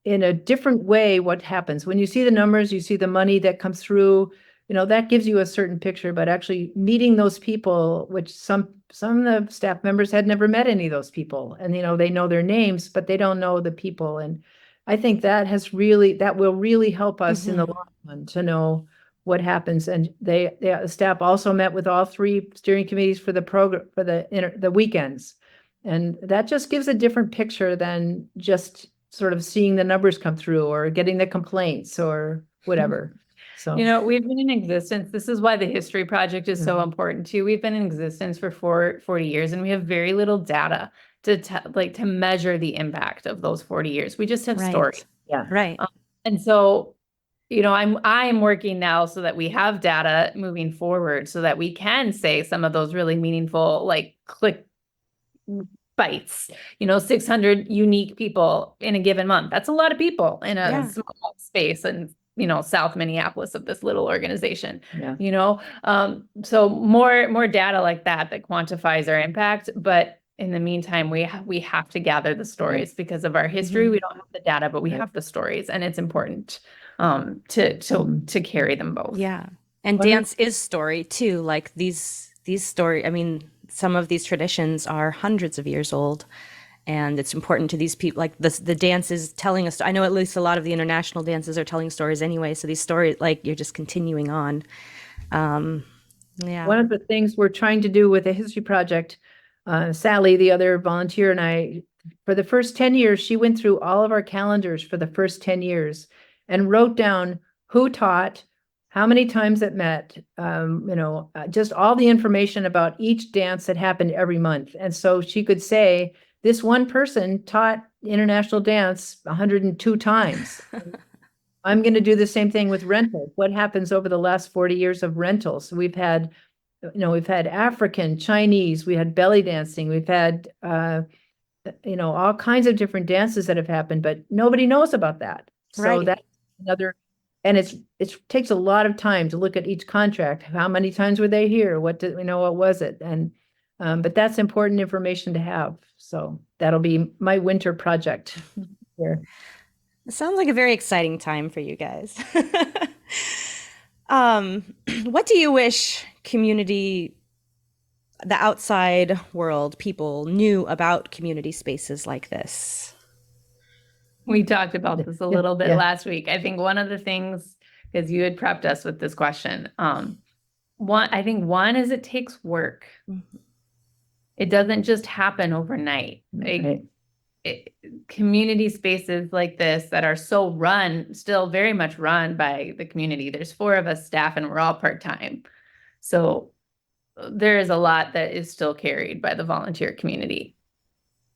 in a different way what happens. When you see the numbers, you see the money that comes through, that gives you a certain picture, but actually meeting those people, which some of the staff members had never met any of those people, and they know their names, but they don't know the people. And I think that will really help us in the long run to know what happens. And the staff also met with all 3 steering committees for the program for the weekends. And that just gives a different picture than just sort of seeing the numbers come through or getting the complaints or whatever. So,
we've been in existence. This is why the History Project is so important too. We've been in existence for 40 years and we have very little data to measure the impact of those 40 years. We just have stories.
Yeah.
Right.
And so, I'm working now so that we have data moving forward so that we can say some of those really meaningful, click bites, 600 unique people in a given month. That's a lot of people in a small space and, South Minneapolis of this little organization, so more data like that quantifies our impact. But in the meantime, we have to gather the stories because of our history. We don't have the data, but we have the stories, and it's important to carry them both.
Yeah. And dance is story too. Like these story, I mean, some of these traditions are hundreds of years old, and it's important to these people. Like the dance is telling us. I know at least a lot of the international dances are telling stories anyway. So these stories, you're just continuing on.
One of the things we're trying to do with the History Project, Sally, the other volunteer, and I, for the first 10 years, she went through all of our calendars for the first 10 years and wrote down who taught, how many times it met, just all the information about each dance that happened every month. And so she could say, this one person taught international dance 102 times. I'm going to do the same thing with rentals. What happens over the last 40 years of rentals? We've had African, Chinese, we had belly dancing, we've had, all kinds of different dances that have happened, but nobody knows about that. So that's another. And it takes a lot of time to look at each contract. How many times were they here? What was it? And but that's important information to have. So that'll be my winter project here.
It sounds like a very exciting time for you guys. What do you wish the outside world, people knew about community spaces like this?
We talked about this a little bit last week. I think one of the things, because you had prepped us with this question, one is it takes work. It doesn't just happen overnight. Community spaces like this that are still very much run by the community. There's 4 of us staff and we're all part-time. So there is a lot that is still carried by the volunteer community,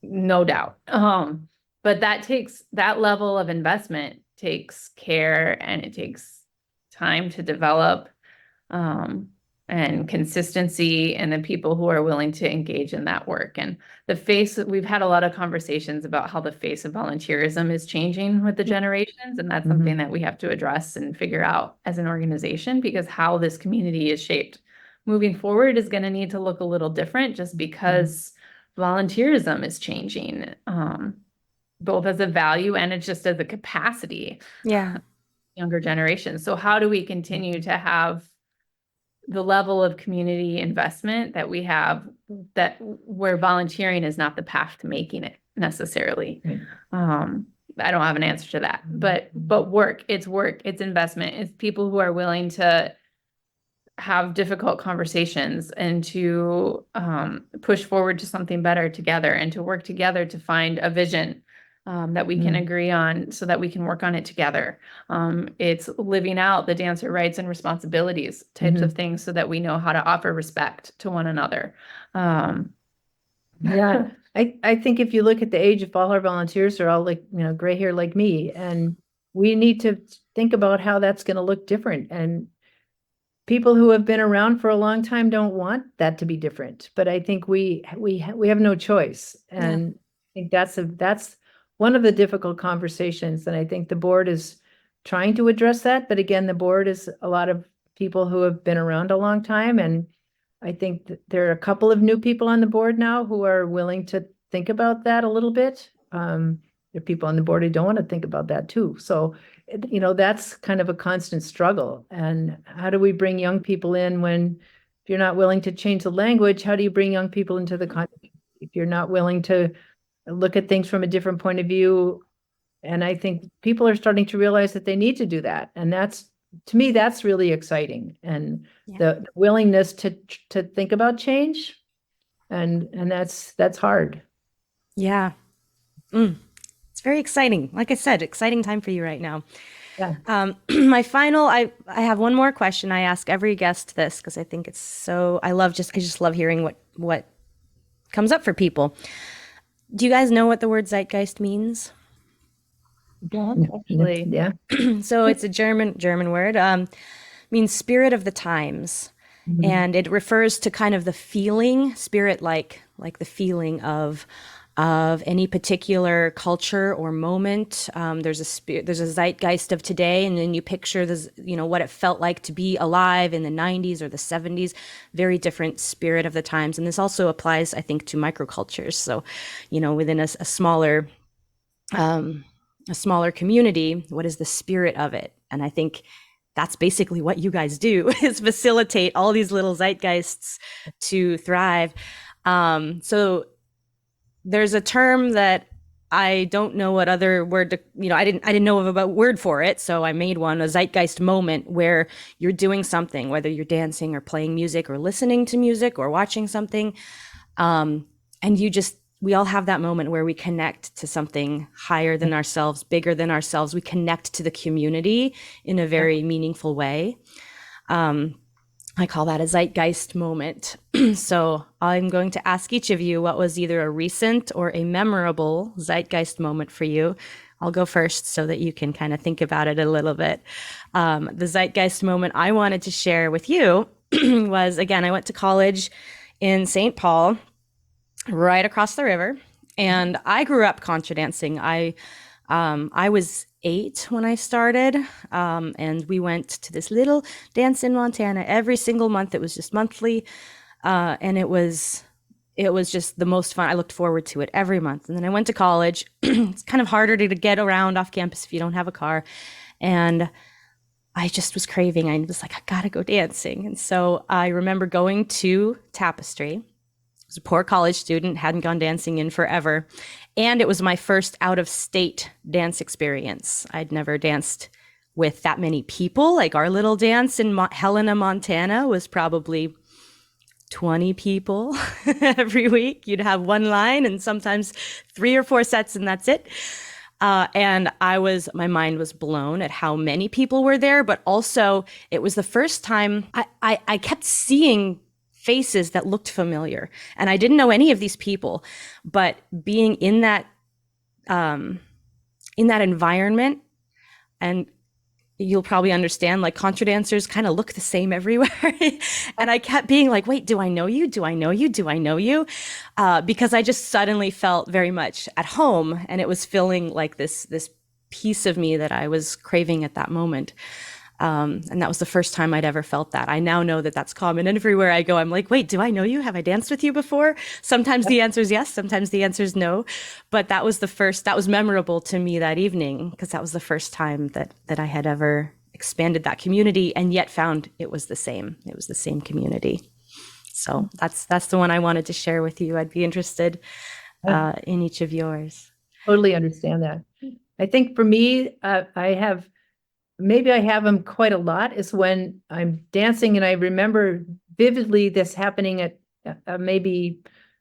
no doubt. But that level of investment takes care and it takes time to develop, and consistency, and the people who are willing to engage in that work. And we've had a lot of conversations about how the face of volunteerism is changing with the generations. And that's something that we have to address and figure out as an organization, because how this community is shaped moving forward is going to need to look a little different, just because volunteerism is changing, both as a value and it's just as a capacity.
Yeah.
Younger generations. So how do we continue to have the level of community investment that we have, that where volunteering is not the path to making it necessarily.
Right.
I don't have an answer to that, but work, it's investment. It's people who are willing to have difficult conversations and to push forward to something better together, and to work together to find a vision that we can agree on, so that we can work on it together. It's living out the dancer rights and responsibilities types of things, so that we know how to offer respect to one another.
Yeah, I think if you look at the age of all our volunteers, are all like, gray hair like me, and we need to think about how that's going to look different. And people who have been around for a long time don't want that to be different, but I think we have no choice. And I think that's one of the difficult conversations. And I think the board is trying to address that. But again, the board is a lot of people who have been around a long time. And I think that there are a couple of new people on the board now who are willing to think about that a little bit. There are people on the board who don't want to think about that too. So, that's kind of a constant struggle. And how do we bring young people in when, if you're not willing to change the language, how do you bring young people into the context? If you're not willing to look at things from a different point of view. And I think people are starting to realize that they need to do that. And to me, that's really exciting. And the willingness to think about change. And that's hard.
Yeah. It's very exciting. Like I said, exciting time for you right now.
Yeah.
My final, I have one more question. I ask every guest this because I think it's so, I just love hearing what comes up for people. Do you guys know what the word zeitgeist means?
Actually,
Yeah.
So it's a German word, means spirit of the times. And it refers to kind of the feeling, spirit, like the feeling of any particular culture or moment. There's a zeitgeist of today, and then you picture this, what it felt like to be alive in the 90s or the 70s. Very different spirit of the times. And this also applies, I think, to microcultures. So, within a smaller community, what is the spirit of it? And I think that's basically what you guys do, is facilitate all these little zeitgeists to thrive. So there's a term that I don't know what other word to, I didn't know of a word for it. So I made one, a zeitgeist moment, where you're doing something, whether you're dancing or playing music or listening to music or watching something. And we all have that moment where we connect to something higher than ourselves, bigger than ourselves. We connect to the community in a very meaningful way. I call that a zeitgeist moment. So I'm going to ask each of you what was either a recent or a memorable zeitgeist moment for you. I'll go first so that you can kind of think about it a little bit. The zeitgeist moment I wanted to share with you was, again, I went to college in St. Paul, right across the river. And I grew up contra dancing. I was 8 when I started, and we went to this little dance in Montana every single month. It was just monthly, and it was just the most fun. I looked forward to it every month. And then I went to college. It's kind of harder to get around off campus if you don't have a car. And I just was craving. I was like, I gotta go dancing. And so I remember going to Tapestry. I was a poor college student, hadn't gone dancing in forever. And it was my first out-of-state dance experience. I'd never danced with that many people. Like our little dance in Helena, Montana was probably 20 people every week. You'd have one line and sometimes 3 or 4 sets, and that's it. And my mind was blown at how many people were there, but also it was the first time I kept seeing faces that looked familiar, and I didn't know any of these people, but being in that environment, and you'll probably understand, like, contra dancers kind of look the same everywhere. And I kept being like, wait, do I know you? Do I know you? Do I know you? Because I just suddenly felt very much at home, and it was filling like this piece of me that I was craving at that moment. And that was the first time I'd ever felt that. I now know that that's common. And everywhere I go, I'm like, wait, do I know you? Have I danced with you before? Sometimes the answer is yes. Sometimes the answer is no. But that was memorable to me that evening, because that was the first time that I had ever expanded that community and yet found it was the same. It was the same community. So that's the one I wanted to share with you. I'd be interested in each of yours.
Totally understand that. I think for me, maybe I have them quite a lot, is when I'm dancing and I remember vividly this happening at maybe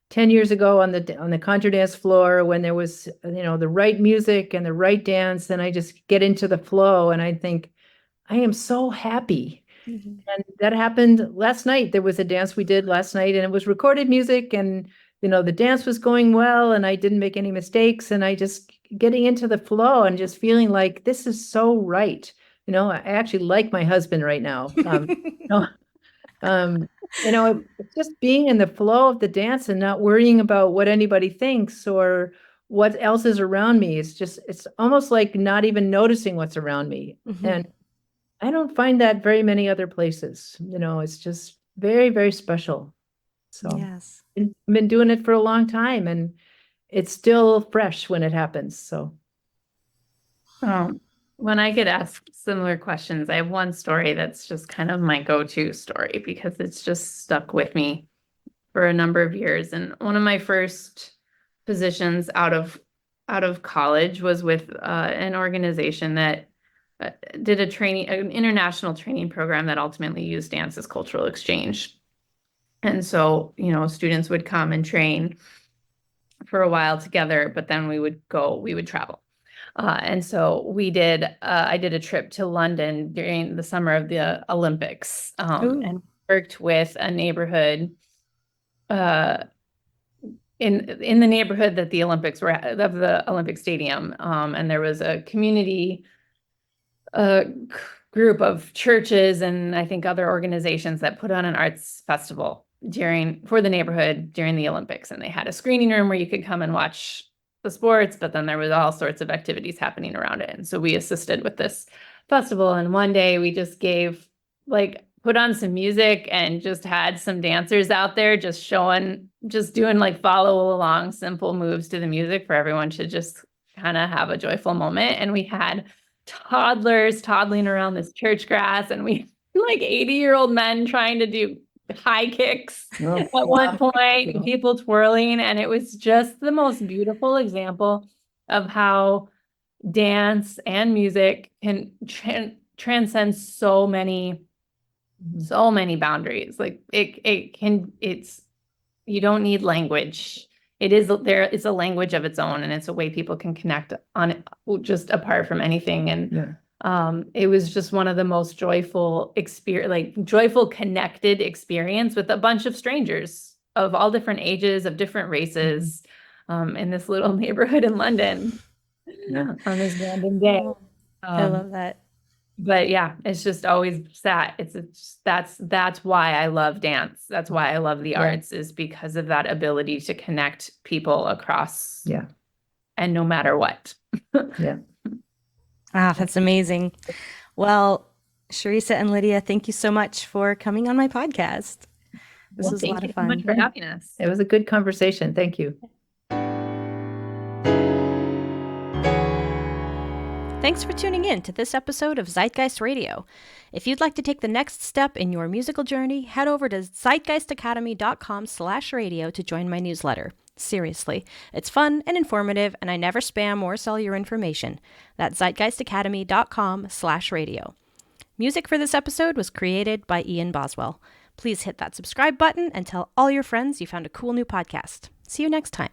10 years ago on the contra dance floor, when there was, the right music and the right dance, and I just get into the flow and I think, I am so happy. Mm-hmm. And that happened last night. There was a dance we did last night and it was recorded music, and the dance was going well and I didn't make any mistakes, and I just getting into the flow and just feeling like this is so right. I actually like my husband right now. It's just being in the flow of the dance and not worrying about what anybody thinks or what else is around me. It's almost like not even noticing what's around me. Mm-hmm. And I don't find that very many other places. It's just very, very special. So
yes,
I've been doing it for a long time, and it's still fresh when it happens. So
when I get asked similar questions, I have one story that's just kind of my go-to story because it's just stuck with me for a number of years. And one of my first positions out of college was with an organization that did an international training program that ultimately used dance as cultural exchange. And so, students would come and train for a while together, but then we would travel. And so I did a trip to London during the summer of the Olympics, and worked with a neighborhood in the neighborhood that the Olympics were at, of the Olympic Stadium. And there was a community group of churches and I think other organizations that put on an arts festival for the neighborhood during the Olympics. And they had a screening room where you could come and watch the sports, but then there was all sorts of activities happening around it. And so we assisted with this festival. And one day we just put on some music and just had some dancers out there just doing follow along simple moves to the music for everyone to just kind of have a joyful moment. And we had toddlers toddling around this church grass, and we 80-year-old men trying to do high kicks at one point, people twirling, and it was just the most beautiful example of how dance and music can transcend so many boundaries. You don't need language. It's a language of its own, and it's a way people can connect on it just apart from anything. And it was just one of the most joyful connected experience with a bunch of strangers of all different ages, of different races, in this little neighborhood in London on this random day.
I love that.
But yeah, it's just always that. That's why I love dance. That's why I love the arts, is because of that ability to connect people across.
Yeah.
And no matter what.
Yeah.
That's amazing. Well, Sharisa and Lydia, thank you so much for coming on my podcast. This was a lot of fun.
Thank you so much for having us.
It was a good conversation. Thank you.
Thanks for tuning in to this episode of Zeitgeist Radio. If you'd like to take the next step in your musical journey, head over to zeitgeistacademy.com/radio to join my newsletter. Seriously, it's fun and informative, and I never spam or sell your information. That's zeitgeistacademy.com/radio. Music for this episode was created by Ian Boswell. Please hit that subscribe button and tell all your friends you found a cool new podcast. See you next time.